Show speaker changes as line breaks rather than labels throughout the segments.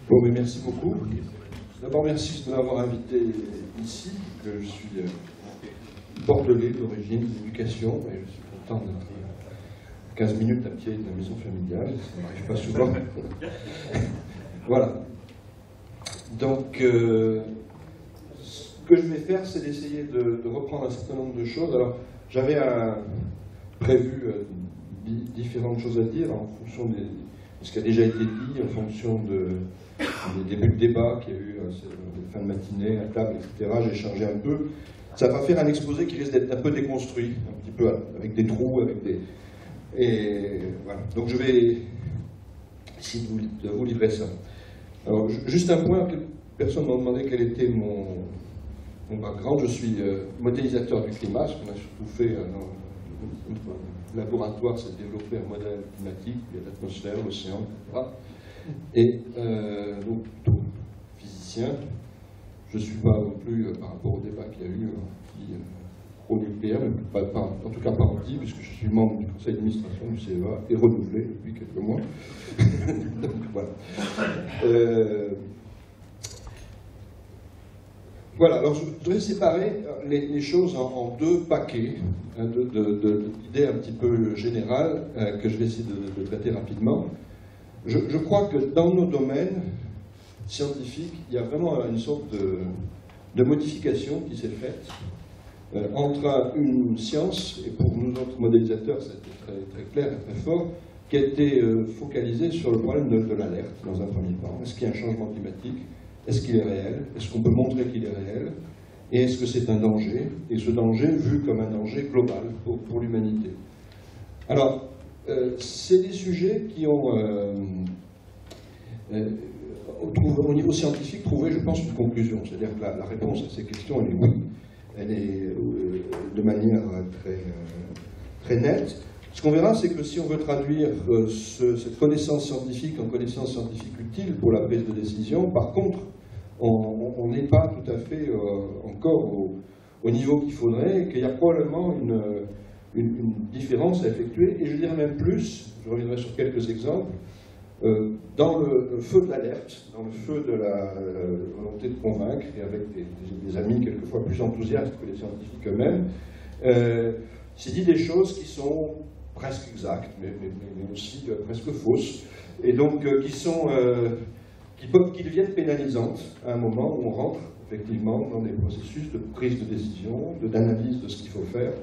Bon, mais merci beaucoup. D'abord, merci de m'avoir invité ici. Je suis bordelais d'origine, d'éducation, et je suis content d'être 15 minutes à pied de la maison familiale. Ça ne m'arrive pas souvent. Voilà. Donc, ce que je vais faire, c'est d'essayer de reprendre un certain nombre de choses. Alors, j'avais prévu différentes choses à dire en fonction de ce qui a déjà été dit, en fonction des débuts de débat qu'il y a eu, fin de matinée, à table, etc. J'ai changé un peu. Ça va faire un exposé qui risque d'être un peu déconstruit, un petit peu avec des trous, avec des... Et voilà. Donc je vais essayer de vous livrer ça. Alors, juste un point, personne m'a demandé quel était mon background. Je suis modélisateur du climat, ce qu'on a surtout fait dans le laboratoire, c'est de développer un modèle climatique, il y a l'atmosphère, l'océan, etc. Et donc plutôt physicien. Je ne suis pas non plus, par rapport au débat qu'il y a eu, pro-nucléaire, mais en tout cas pas anti, puisque je suis membre du conseil d'administration du CEA et renouvelé depuis quelques mois. Donc voilà. Voilà, alors je voudrais séparer les choses en deux paquets d'idées un petit peu générales que je vais essayer de traiter rapidement. Je crois que dans nos domaines scientifiques, il y a vraiment une sorte de modification qui s'est faite entre une science, et pour nous autres modélisateurs, c'était très, très clair et très fort, qui a été focalisée sur le problème de l'alerte dans un premier temps. Est-ce qu'il y a un changement climatique? Est-ce qu'il est réel? Est-ce qu'on peut montrer qu'il est réel? Et est-ce que c'est un danger? Et ce danger vu comme un danger global pour l'humanité. Alors, c'est des sujets qui ont, au niveau scientifique, trouvé, je pense, une conclusion. C'est-à-dire que la réponse à ces questions, elle est oui. Elle est de manière très, très nette. Ce qu'on verra, c'est que si on veut traduire cette connaissance scientifique en connaissance scientifique utile pour la prise de décision, par contre, on n'est pas tout à fait encore au niveau qu'il faudrait, et qu'il y a probablement une différence à effectuer, et je dirais même plus, je reviendrai sur quelques exemples, dans le feu de l'alerte, dans le feu de la volonté de convaincre, et avec des amis quelquefois plus enthousiastes que les scientifiques eux-mêmes, c'est dit des choses qui sont presque exactes, mais aussi presque fausses, et donc qui deviennent pénalisantes à un moment où on rentre effectivement dans des processus de prise de décision, d'analyse de ce qu'il faut faire,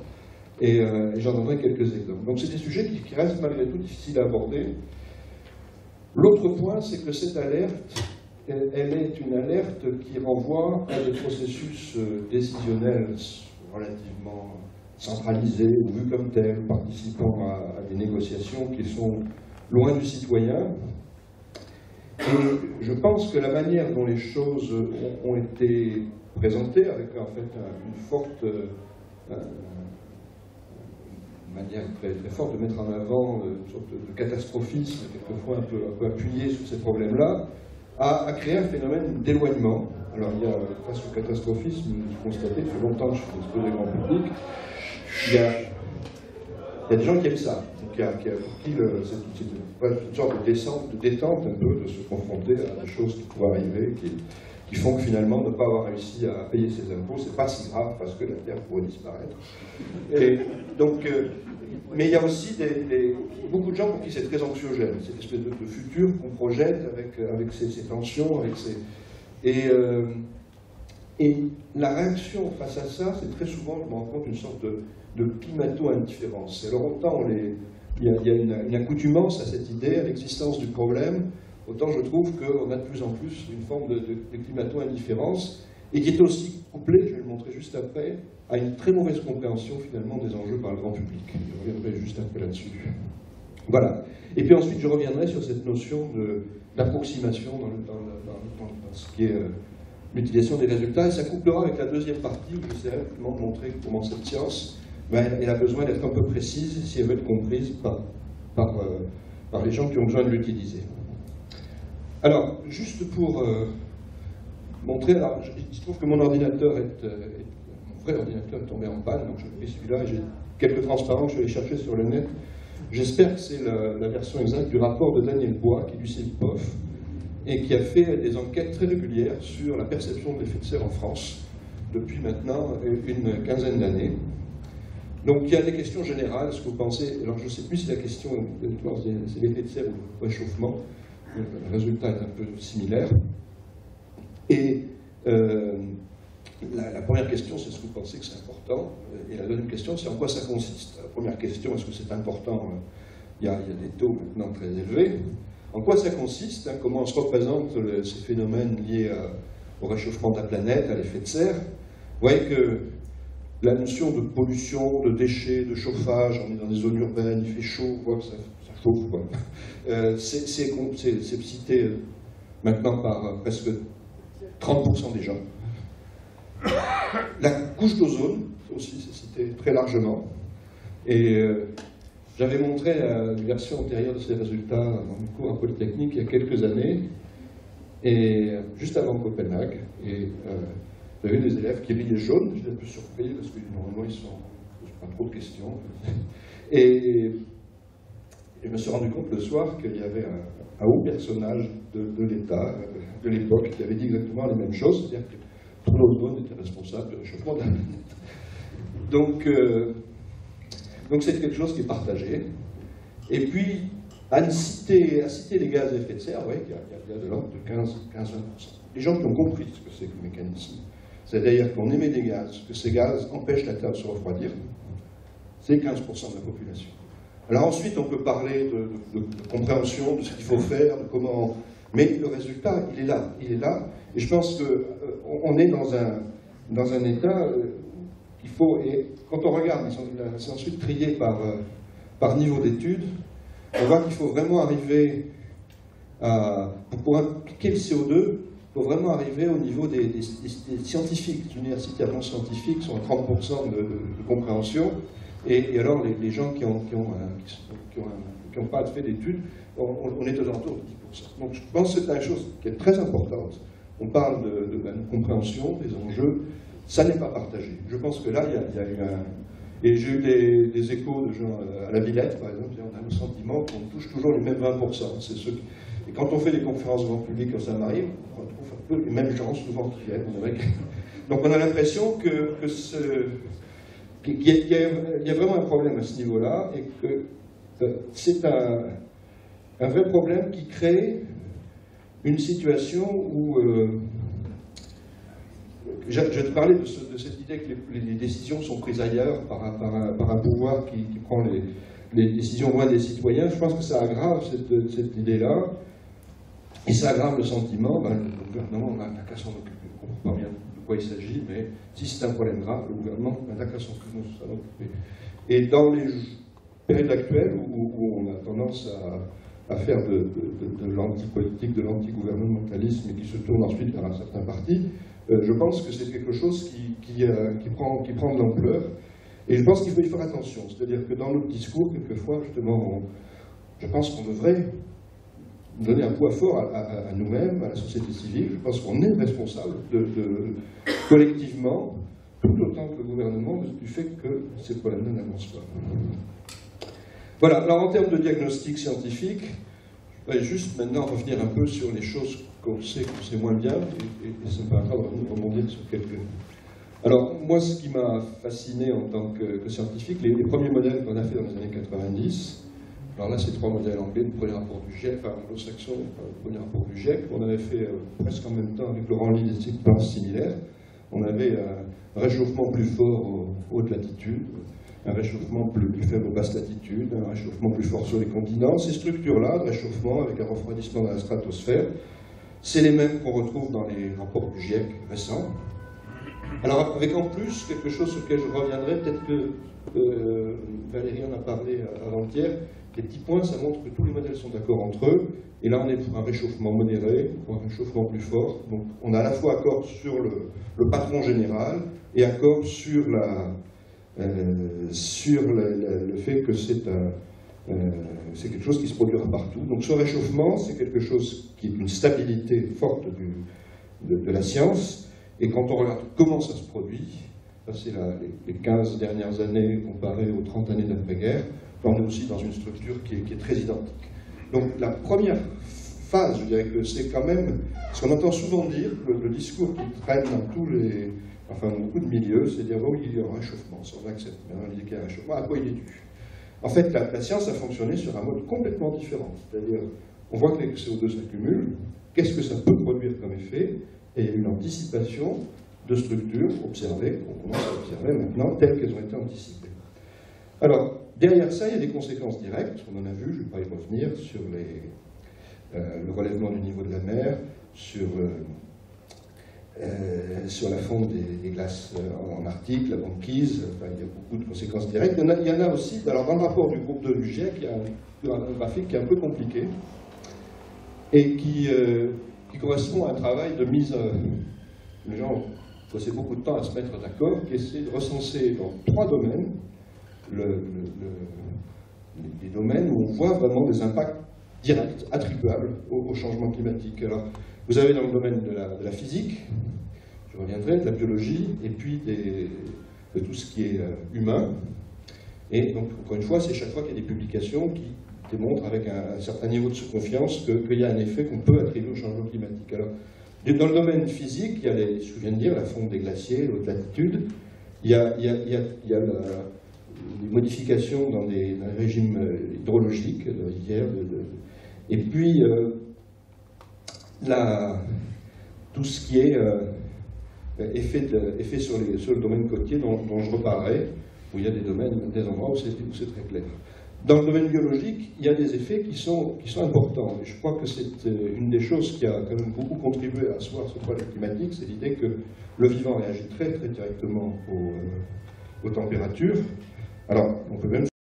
et j'en donnerai quelques exemples. Donc c'est des sujets qui restent malgré tout difficiles à aborder. L'autre point, c'est que cette alerte, elle est une alerte qui renvoie à des processus décisionnels relativement centralisés, ou vus comme tels, participant à des négociations qui sont loin du citoyen. Et je pense que la manière dont les choses ont été présentées, avec en fait une forte manière très, très forte de mettre en avant une sorte de catastrophisme, quelquefois un peu appuyé sur ces problèmes-là, a créé un phénomène d'éloignement. Alors il y a, face au catastrophisme, je constate, ça fait longtemps que je fais des exposés grand public, il y a des gens qui aiment ça, c'est une sorte de détente un peu, de se confronter à des choses qui pourraient arriver, qui font que finalement ne pas avoir réussi à payer ses impôts, c'est pas si grave parce que la terre pourrait disparaître. Et donc, mais il y a aussi beaucoup de gens pour qui c'est très anxiogène, cette espèce de futur qu'on projette avec ces tensions, avec ces... Et la réaction face à ça, c'est très souvent, je me rends compte, une sorte de climato-indifférence. Alors autant il y a une accoutumance à cette idée, à l'existence du problème, autant je trouve qu'on a de plus en plus une forme de climato-indifférence, et qui est aussi couplée, je vais le montrer juste après, à une très mauvaise compréhension finalement des enjeux par le grand public. Je reviendrai juste après là-dessus. Voilà. Et puis ensuite, je reviendrai sur cette notion d'approximation dans ce qui est l'utilisation des résultats, et ça couplera avec la deuxième partie où j'essaierai de montrer comment cette science, elle a besoin d'être un peu précise si elle veut être comprise par les gens qui ont besoin de l'utiliser. Alors, juste pour montrer, alors, il se trouve que mon ordinateur mon vrai ordinateur est tombé en panne, donc je pris celui-là, et j'ai quelques transparents que je vais aller chercher sur le net. J'espère que c'est la version exacte du rapport de Daniel Bois, qui est du CEVIPOF, et qui a fait des enquêtes très régulières sur la perception de l'effet de serre en France depuis maintenant une quinzaine d'années. Donc il y a des questions générales. Est-ce que vous pensez, alors je ne sais plus si la question c'est l'effet de serre ou le réchauffement, le résultat est un peu similaire. Et la première question, c'est est-ce que vous pensez que c'est important? Et la deuxième question, c'est en quoi ça consiste? La première question, est-ce que c'est important? Il y a des taux maintenant très élevés. En quoi ça consiste, hein? Comment se représentent ces phénomènes liés au réchauffement de la planète, à l'effet de serre? Vous voyez que la notion de pollution, de déchets, de chauffage, on est dans des zones urbaines, il fait chaud, on voit que ça chauffe, quoi. C'est cité maintenant par presque 30% des gens. La couche d'ozone, aussi, c'est cité très largement. Et j'avais montré la version antérieure de ces résultats dans une cours en Polytechnique il y a quelques années, et juste avant Copenhague. Et j'avais des élèves qui riaient jaune, j'étais un peu surpris parce que normalement ils ne posent pas trop de questions. Et je me suis rendu compte le soir qu'il y avait un haut personnage de l'État, de l'époque, qui avait dit exactement les mêmes choses, c'est-à-dire que tout l'ozone était responsable du réchauffement de la planète. Donc c'est quelque chose qui est partagé. Et puis, à citer les gaz à effet de serre, vous voyez qu'il y a de l'ordre de 15-20%. Les gens qui ont compris ce que c'est que le mécanisme, c'est-à-dire qu'on émet des gaz, que ces gaz empêchent la Terre de se refroidir, c'est 15% de la population. Alors ensuite, on peut parler de compréhension, de ce qu'il faut faire, de comment... Mais le résultat, il est là. Et je pense qu'on est dans un état qu'il faut... Et quand on regarde, c'est ensuite trié par niveau d'études, on voit qu'il faut vraiment arriver à... Pour appliquer le CO2, il faut vraiment arriver au niveau des scientifiques. Les universités avant scientifiques sont à 30% de compréhension. Et alors, les gens qui n'ont pas fait d'études, on est aux alentours de 10%. Donc je pense que c'est une chose qui est très importante. On parle de compréhension des enjeux, ça n'est pas partagé. Je pense que là, il y a eu un... Et j'ai eu des échos de gens à la Villette, par exemple, on a le sentiment qu'on touche toujours les mêmes 20%. C'est ceux qui... Et quand on fait des conférences grand public comme ça m'arrive, on retrouve un peu les mêmes gens souvent qui viennent. Donc on a l'impression qu'il y a vraiment un problème à ce niveau-là, et que c'est un vrai problème qui crée une situation où... je te parlais de cette idée que les décisions sont prises ailleurs par un pouvoir qui prend les décisions loin des citoyens. Je pense que ça aggrave cette idée-là, et ça aggrave le sentiment, le gouvernement n'a qu'à s'en occuper. On ne comprend pas bien de quoi il s'agit, mais si c'est un problème grave, le gouvernement n'a qu'à s'en occuper. Et dans les périodes actuelles où on a tendance à faire de l'antipolitique, de l'antigouvernementalisme, et qui se tourne ensuite vers un certain parti, je pense que c'est quelque chose qui prend de l'ampleur. Et je pense qu'il faut y faire attention. C'est-à-dire que dans notre discours, quelquefois, justement, je pense qu'on devrait donner un poids fort à nous-mêmes, à la société civile. Je pense qu'on est responsable collectivement, tout autant que le gouvernement, du fait que ces problèmes-là n'avancent pas. Voilà, alors en termes de diagnostic scientifique, je vais juste maintenant revenir un peu sur les choses qu'on sait moins bien, et ça me permettra de rebondir sur quelques... Alors, moi, ce qui m'a fasciné en tant que scientifique, les premiers modèles qu'on a fait dans les années 90, alors là, c'est 3 modèles anglais, le premier rapport du GIEC, enfin anglo-saxon, le premier rapport du GIEC, on avait fait presque en même temps avec Laurent Ly des expériences similaires. On avait un réchauffement plus fort aux hautes latitudes, un réchauffement plus faible aux basses latitudes, un réchauffement plus fort sur les continents. Ces structures-là, de réchauffement avec un refroidissement dans la stratosphère, c'est les mêmes qu'on retrouve dans les rapports du GIEC récents. Alors, avec en plus quelque chose sur lequel je reviendrai, peut-être que Valérie en a parlé avant-hier, les petits points, ça montre que tous les modèles sont d'accord entre eux, et là on est pour un réchauffement modéré, pour un réchauffement plus fort. Donc on a à la fois accord sur le patron général, et accord sur le fait que c'est quelque chose qui se produira partout. Donc ce réchauffement, c'est quelque chose qui est une stabilité forte de la science, et quand on regarde comment ça se produit, ça c'est les 15 dernières années comparées aux 30 années d'après-guerre, on est aussi dans une structure qui est très identique. Donc la première phase. Je dirais que c'est quand même, parce qu'on entend souvent dire, le discours qui traîne dans tous les, enfin dans beaucoup de milieux, c'est dire, oh, il y a un réchauffement, ça on accepte, maintenant on dit qu'il y a un réchauffement, à quoi il est dû? En fait, la science a fonctionné sur un mode complètement différent, c'est-à-dire, on voit que les CO2 s'accumulent, qu'est-ce que ça peut produire comme effet, et il y a une anticipation de structures observées, qu'on commence à observer maintenant, telles qu'elles ont été anticipées. Alors, derrière ça, il y a des conséquences directes, on en a vu, je ne vais pas y revenir, sur le relèvement du niveau de la mer, sur la fonte des glaces en Arctique, la banquise, enfin, il y a beaucoup de conséquences directes. Il y en a aussi, alors dans le rapport du groupe 2 du GIEC, il y a un graphique qui est un peu compliqué, et qui correspond à un travail de mise... les gens ont passé beaucoup de temps à se mettre d'accord, qui essaie de recenser dans 3 domaines, les domaines où on voit vraiment des impacts directs, attribuables au changement climatique. Alors, vous avez dans le domaine de la physique, je reviendrai, de la biologie, et puis de tout ce qui est humain. Et donc, encore une fois, c'est chaque fois qu'il y a des publications qui démontrent avec un certain niveau de confiance qu'il y a un effet qu'on peut attribuer au changement climatique. Alors, dans le domaine physique, il y a, je viens de dire, la fonte des glaciers, haute latitude, il y a les modifications dans des régimes hydrologiques, de rivières, et puis tout ce qui est effet sur le domaine côtier dont je reparlerai, où il y a des endroits où c'est très clair. Dans le domaine biologique, il y a des effets qui sont importants. Et je crois que c'est une des choses qui a quand même beaucoup contribué à asseoir ce problème climatique, c'est l'idée que le vivant réagit très très directement aux températures. Alors, on peut même